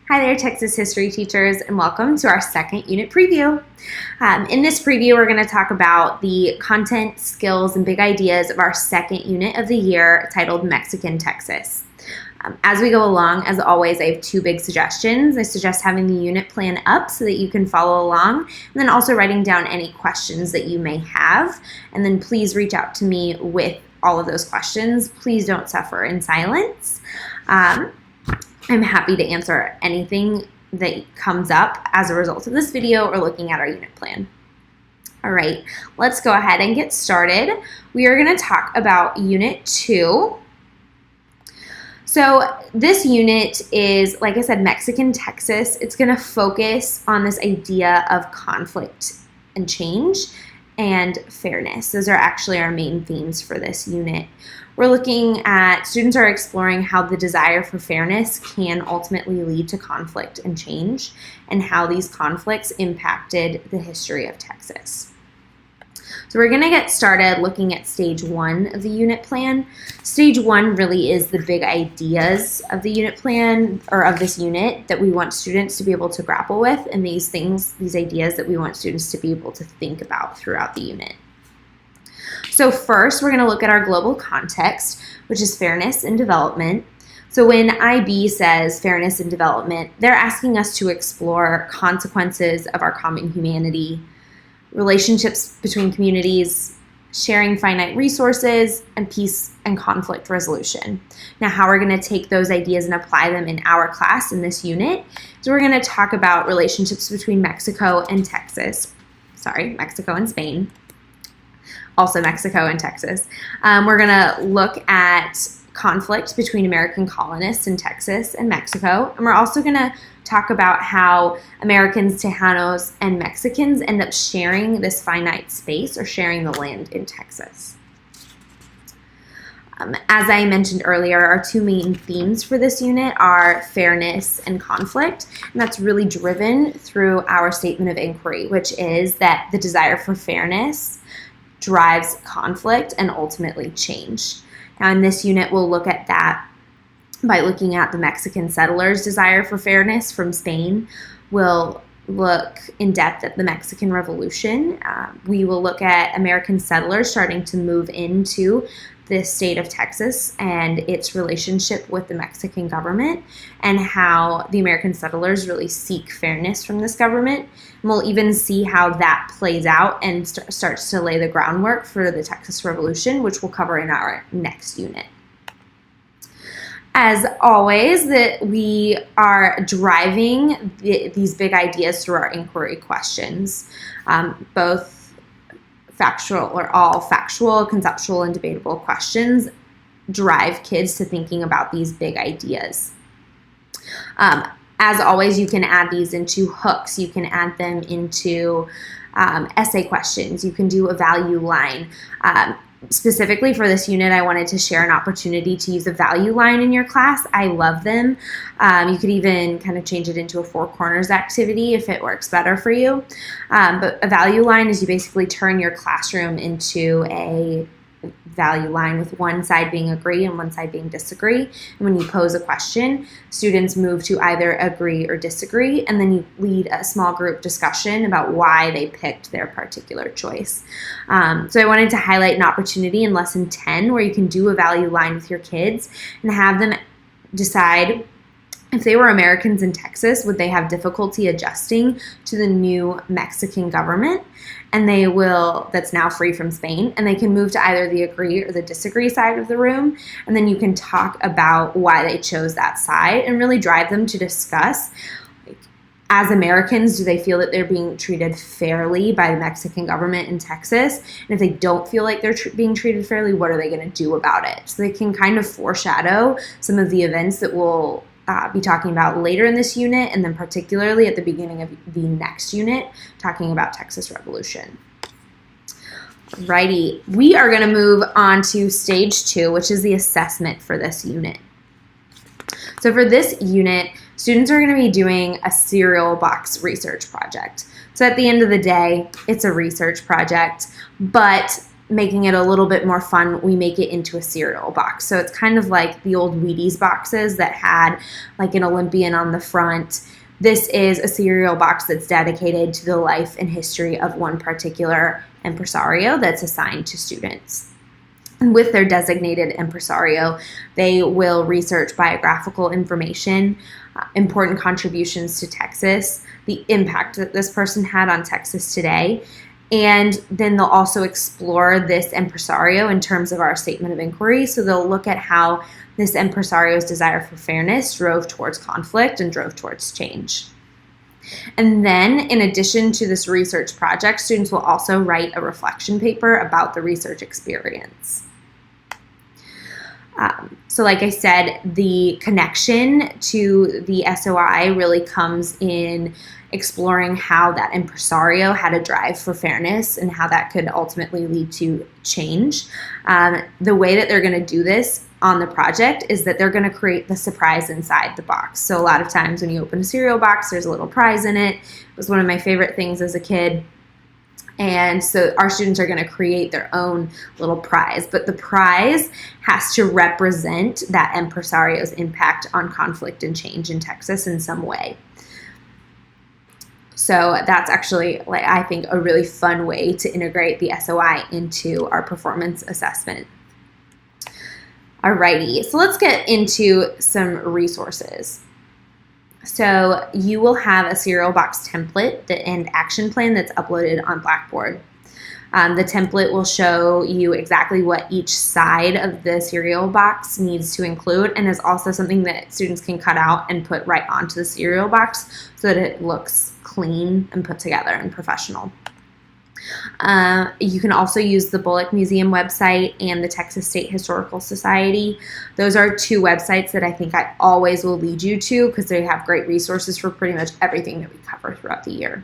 Hi there, Texas history teachers, and welcome to our second unit preview. In this preview, we're going to talk about the content, skills, and big ideas of our second unit of the year titled Mexican Texas. As we go along, as always, I have two big suggestions. I suggest having the unit plan up so that you can follow along, and then also writing down any questions that you may have. And then please reach out to me with all of those questions. Please don't suffer in silence. I'm happy to answer anything that comes up as a result of this video or looking at our unit plan. All right, let's go ahead and get started. We are going to talk about Unit 2. So this unit is, like I said, Mexican Texas. It's going to focus on this idea of conflict and change and fairness. Those are actually our main themes for this unit. We're looking at, students are exploring how the desire for fairness can ultimately lead to conflict and change, and how these conflicts impacted the history of Texas. So we're going to get started looking at stage 1 of the unit plan. Stage 1 really is the big ideas of the unit plan, or of this unit, that we want students to be able to grapple with, and these ideas that we want students to be able to think about throughout the unit. So first, we're going to look at our global context, which is fairness and development. So when IB says fairness and development, they're asking us to explore consequences of our common humanity, relationships between communities, sharing finite resources, and peace and conflict resolution. Now, how we're going to take those ideas and apply them in our class in this unit is we're going to talk about relationships between Mexico and Spain. Also Mexico and Texas. We're going to look at conflict between American colonists in Texas and Mexico. And we're also going to talk about how Americans, Tejanos, and Mexicans end up sharing this finite space, or sharing the land in Texas. As I mentioned earlier, our two main themes for this unit are fairness and conflict, and that's really driven through our statement of inquiry, which is that the desire for fairness drives conflict and ultimately change. Now, in this unit, we'll look at that by looking at the Mexican settlers' desire for fairness from Spain. We'll look in depth at the Mexican Revolution. We will look at American settlers starting to move into the state of Texas and its relationship with the Mexican government, and how the American settlers really seek fairness from this government. And we'll even see how that plays out and starts to lay the groundwork for the Texas Revolution, which we'll cover in our next unit. As always, that we are driving these big ideas through our inquiry questions, both all factual, conceptual, and debatable questions drive kids to thinking about these big ideas. As always, you can add these into hooks. You can add them into essay questions. You can do a value line. Specifically for this unit, I wanted to share an opportunity to use a value line in your class. I love them. You could even kind of change it into a four corners activity if it works better for you. But a value line is you basically turn your classroom into a value line, with one side being agree and one side being disagree. And when you pose a question, students move to either agree or disagree, and then you lead a small group discussion about why they picked their particular choice. So I wanted to highlight an opportunity in lesson 10 where you can do a value line with your kids and have them decide, if they were Americans in Texas, would they have difficulty adjusting to the new Mexican government? And that's now free from Spain, and they can move to either the agree or the disagree side of the room. And then you can talk about why they chose that side and really drive them to discuss, as Americans, do they feel that they're being treated fairly by the Mexican government in Texas? And if they don't feel like they're being treated fairly, what are they going to do about it? So they can kind of foreshadow some of the events that we'll be talking about later in this unit, and then particularly at the beginning of the next unit, talking about Texas Revolution. Alrighty, we are going to move on to stage 2, which is the assessment for this unit. So for this unit, students are going to be doing a cereal box research project. So at the end of the day, it's a research project, but making it a little bit more fun, we make it into a cereal box. So it's kind of like the old Wheaties boxes that had like an Olympian on the front. This is a cereal box that's dedicated to the life and history of one particular impresario that's assigned to students. And with their designated impresario, they will research biographical information, important contributions to Texas, the impact that this person had on Texas today, and then they'll also explore this impresario in terms of our statement of inquiry. So they'll look at how this impresario's desire for fairness drove towards conflict and drove towards change. And then, in addition to this research project, students will also write a reflection paper about the research experience. So like I said, the connection to the SOI really comes in exploring how that impresario had a drive for fairness and how that could ultimately lead to change. The way that they're going to do this on the project is that they're going to create the surprise inside the box. So a lot of times when you open a cereal box, there's a little prize in it. It was one of my favorite things as a kid. And so our students are going to create their own little prize, but the prize has to represent that impresario's impact on conflict and change in Texas in some way. So that's actually, like, I think, a really fun way to integrate the SOI into our performance assessment. Alrighty, so let's get into some resources. So you will have a cereal box template and action plan that's uploaded on Blackboard. The template will show you exactly what each side of the cereal box needs to include, and is also something that students can cut out and put right onto the cereal box so that it looks clean and put together and professional. You can also use the Bullock Museum website and the Texas State Historical Society. Those are two websites that I think I always will lead you to because they have great resources for pretty much everything that we cover throughout the year.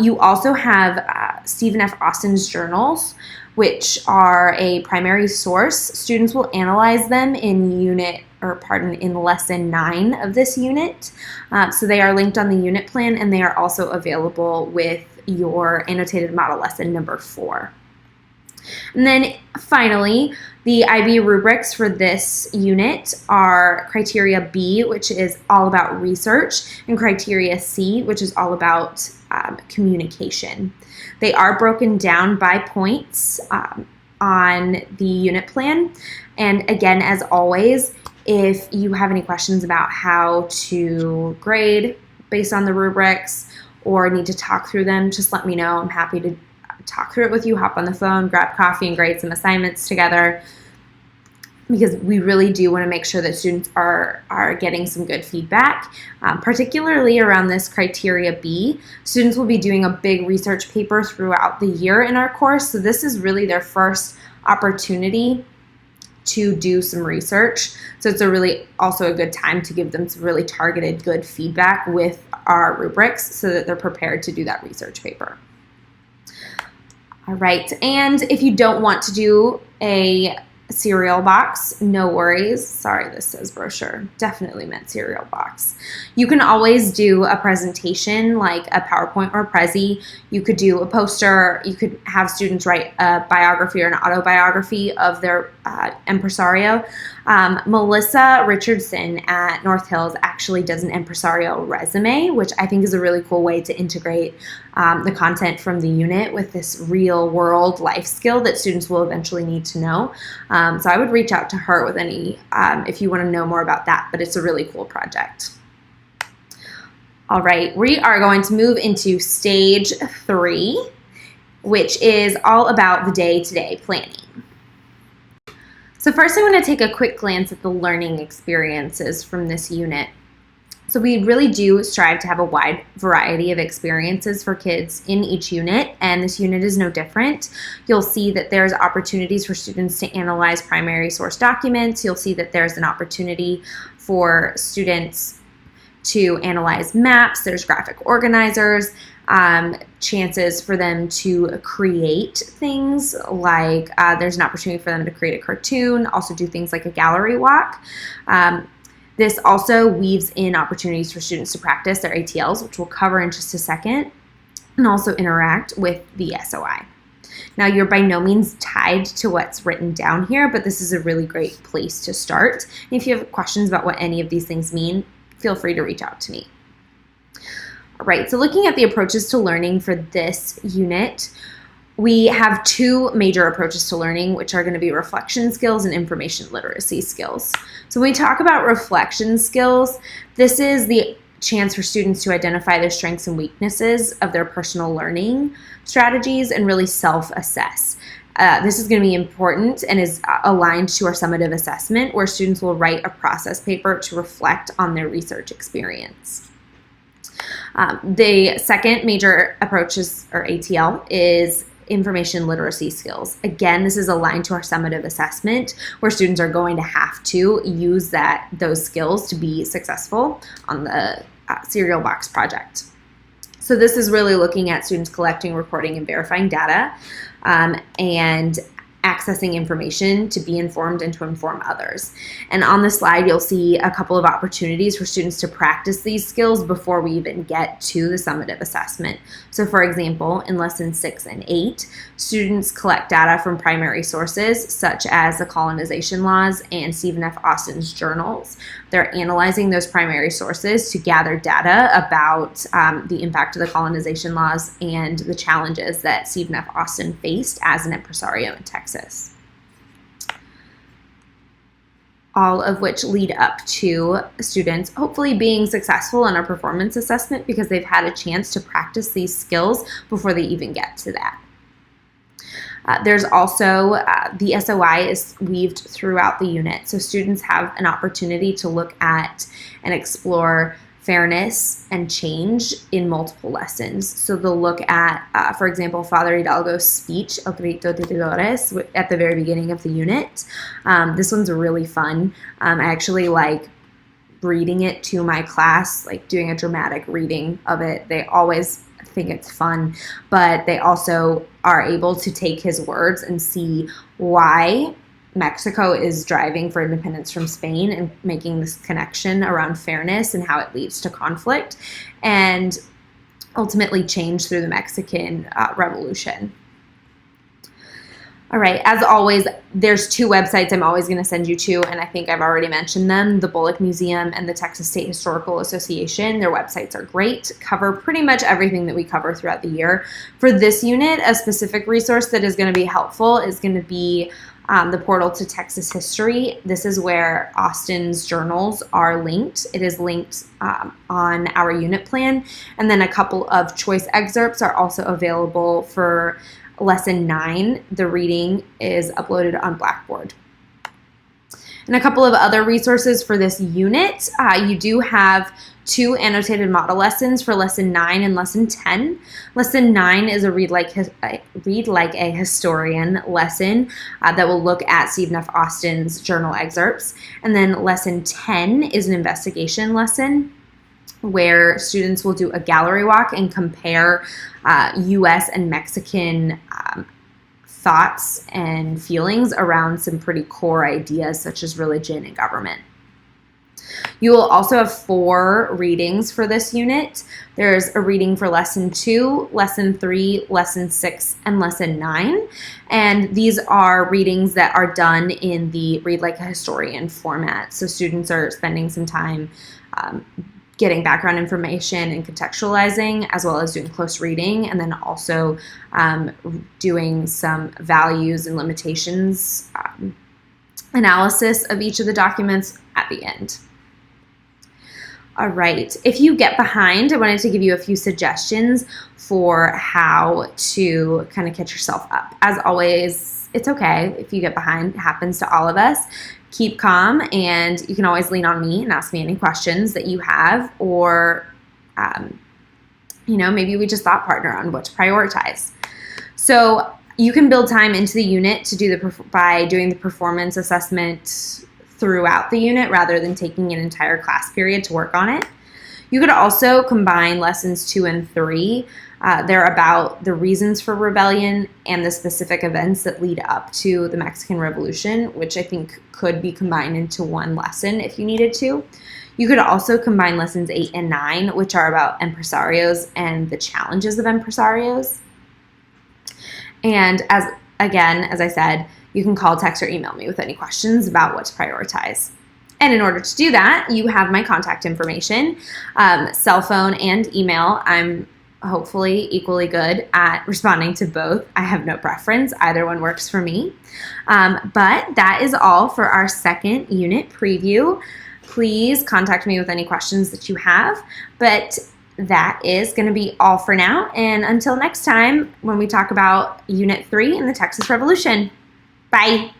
You also have Stephen F. Austin's journals, which are a primary source. Students will analyze them in lesson 9 of this unit. So they are linked on the unit plan, and they are also available with your annotated model lesson number 4. And then finally, the IB rubrics for this unit are criteria B, which is all about research, and criteria C, which is all about communication. They are broken down by points on the unit plan. And again, as always, if you have any questions about how to grade based on the rubrics or need to talk through them, just let me know. I'm happy to talk through it with you, hop on the phone, grab coffee, and grade some assignments together, because we really do want to make sure that students are getting some good feedback, particularly around this criteria B. Students will be doing a big research paper throughout the year in our course, so this is really their first opportunity to do some research. So it's also a good time to give them some really targeted good feedback with our rubrics so that they're prepared to do that research paper. All right, and if you don't want to do a cereal box, no worries. Sorry, this says brochure. Definitely meant cereal box. You can always do a presentation like a PowerPoint or a Prezi. You could do a poster. You could have students write a biography or an autobiography of their impresario. Melissa Richardson at North Hills actually does an impresario resume, which I think is a really cool way to integrate the content from the unit with this real world life skill that students will eventually need to know. So I would reach out to her with any, if you want to know more about that, but it's a really cool project. All right, we are going to move into stage 3, which is all about the day-to-day planning. So first I want to take a quick glance at the learning experiences from this unit. So we really do strive to have a wide variety of experiences for kids in each unit, and this unit is no different. You'll see that there's opportunities for students to analyze primary source documents. You'll see that there's an opportunity for students to analyze maps. There's graphic organizers, chances for them to create things like there's an opportunity for them to create a cartoon, also do things like a gallery walk. This also weaves in opportunities for students to practice their ATLs, which we'll cover in just a second, and also interact with the SOI. Now, you're by no means tied to what's written down here, but this is a really great place to start. And if you have questions about what any of these things mean, feel free to reach out to me. All right, so looking at the approaches to learning for this unit, we have two major approaches to learning, which are going to be reflection skills and information literacy skills. So when we talk about reflection skills, this is the chance for students to identify their strengths and weaknesses of their personal learning strategies and really self-assess. This is going to be important and is aligned to our summative assessment, where students will write a process paper to reflect on their research experience. The second major approach or ATL, is information literacy skills. Again, this is aligned to our summative assessment, where students are going to have to use those skills to be successful on the cereal box project. So this is really looking at students collecting, recording, and verifying data, and accessing information to be informed and to inform others. And on the slide, you'll see a couple of opportunities for students to practice these skills before we even get to the summative assessment. So for example, in lessons 6 and 8, students collect data from primary sources such as the colonization laws and Stephen F. Austin's journals. They're analyzing those primary sources to gather data about the impact of the colonization laws and the challenges that Stephen F. Austin faced as an impresario in Texas. All of which lead up to students hopefully being successful in a performance assessment because they've had a chance to practice these skills before they even get to that. There's also the SOI is weaved throughout the unit, so students have an opportunity to look at and explore fairness and change in multiple lessons. So they'll look at, for example, Father Hidalgo's speech, El Grito de Dolores, at the very beginning of the unit. This one's really fun. I actually like reading it to my class, like doing a dramatic reading of it. They always think it's fun, but they also are able to take his words and see why Mexico is driving for independence from Spain and making this connection around fairness and how it leads to conflict and ultimately change through the Mexican Revolution. All right, as always, there's two websites I'm always going to send you to, and I think I've already mentioned them, the Bullock Museum and the Texas State Historical Association. Their websites are great, cover pretty much everything that we cover throughout the year. For this unit, a specific resource that is going to be helpful is going to be the portal to Texas history. This is where Austin's journals are linked. It is linked on our unit plan, and then a couple of choice excerpts are also available for Lesson 9. The reading is uploaded on Blackboard. And a couple of other resources for this unit. You do have two annotated model lessons for Lesson 9 and Lesson 10. Lesson 9 is a read like a historian lesson that will look at Stephen F. Austin's journal excerpts. And then Lesson 10 is an investigation lesson where students will do a gallery walk and compare U.S. and Mexican thoughts and feelings around some pretty core ideas such as religion and government. You will also have 4 readings for this unit. There's a reading for Lesson 2, Lesson 3, Lesson 6, and Lesson 9. And these are readings that are done in the Read Like a Historian format. So students are spending some time getting background information and contextualizing, as well as doing close reading, and then also doing some values and limitations analysis of each of the documents at the end. All right, if you get behind, I wanted to give you a few suggestions for how to kind of catch yourself up. As always, it's okay if you get behind. It happens to all of us. Keep calm, and you can always lean on me and ask me any questions that you have, or maybe we just thought partner on what to prioritize. So you can build time into the unit to do by doing the performance assessment throughout the unit rather than taking an entire class period to work on it. You could also combine lessons 2 and 3. They're about the reasons for rebellion and the specific events that lead up to the Mexican Revolution, which I think could be combined into one lesson if you needed to. You could also combine lessons 8 and 9, which are about empresarios and the challenges of empresarios. And as I said, you can call, text, or email me with any questions about what to prioritize. And in order to do that, you have my contact information, cell phone and email. I'm hopefully equally good at responding to both. I have no preference. Either one works for me. But that is all for our second unit preview. Please contact me with any questions that you have. But that is going to be all for now. And until next time, when we talk about Unit 3 in the Texas Revolution. Bye.